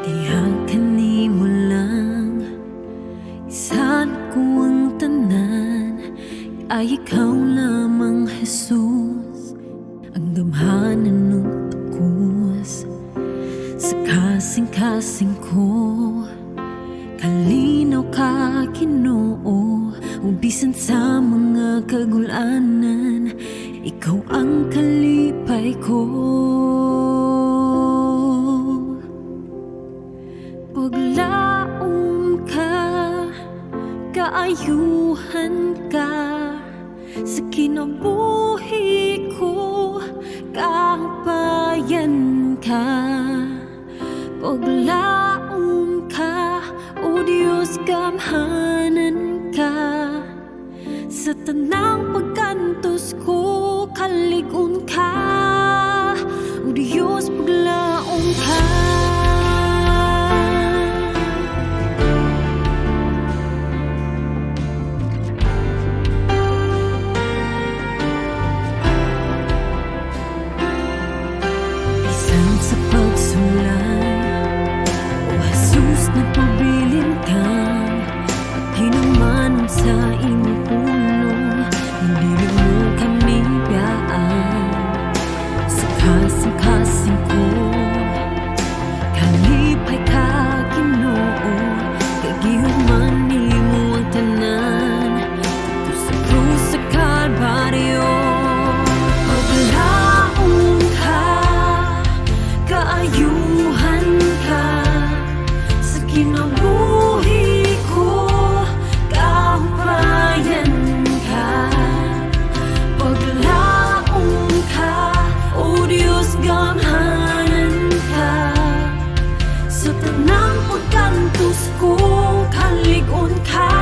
Kaya kanimo lang isan ko ang tanan, ay ikaw lamang, Jesus, ang damhanan ng takos sa kasing-kasing ko. Kalinaw ka, Ginoo, ug bisan sa mga kagulanan, ikaw ang kalipay ko. Paglaom ka, kaayuhan ka sa kinabuhi ko, kahupayan ka. Paglaom ka, o Diyos, gamhanan ka sa tanang pagkantos ko, kaligon ka. O Diyos, paglaom ka. Sa pagsulat, o Jesus, nagpabilin ka at hinuman sa imong pulong, hindi mo kami biyaan sa kasing-kasing ko. Kalipay ka, Ginoo, kagihuman nimo ang tanan dito sa krus sa Kalbaryo. Kaayuhan ka sa kinabuhi ko, kahupayan ka. Paglaom ka, o Diyos, gamhanan ka sa tanang pagkantos ko, kaligon ka.